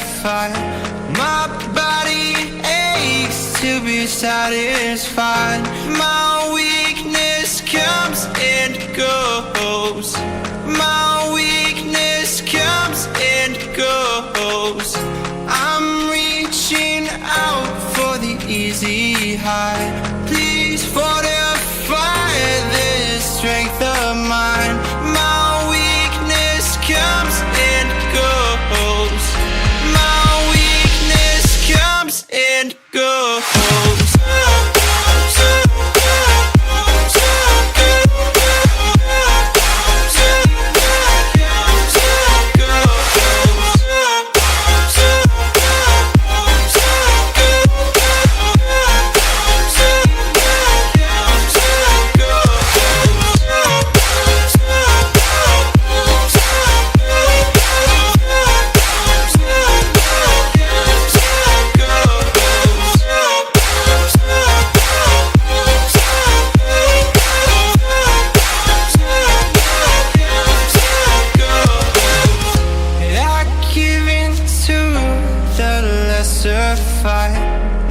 certified. My body aches to be satisfied. My weakness comes and goes. My weakness comes and goes. I'm reaching out for the easy high. Please fortify this strength of mine. My weakness comes and goes. My weakness comes and goes.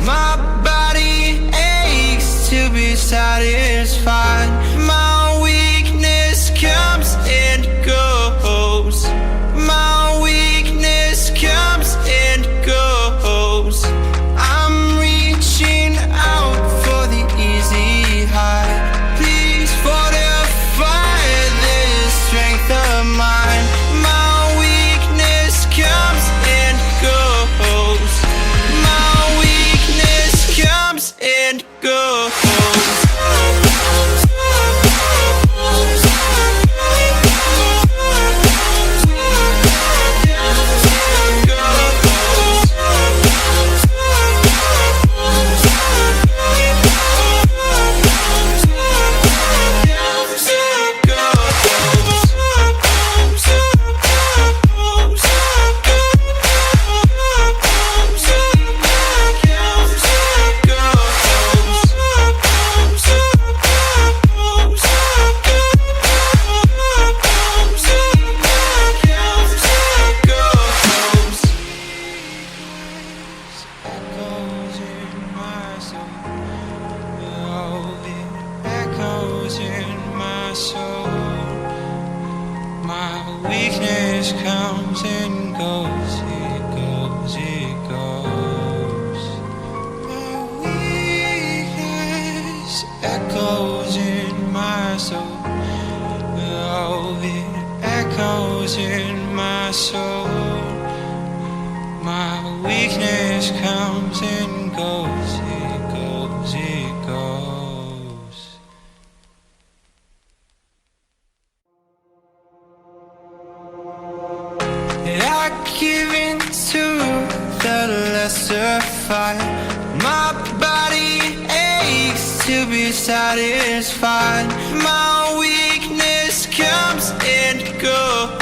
My body aches to be satisfied. My weakness comes and goes. My weakness comes and goes. I'm reaching out for the easy high. Please fortify this strength of mine. My weakness comes and goes. Comes and goes. Weakness comes and goes, it goes, it goes. My weakness echoes in my soul. Oh, it echoes in my soul. My weakness comes and goes, it goes, it goes. I give in to the lesser fight. My body aches to be satisfied. My weakness comes and goes.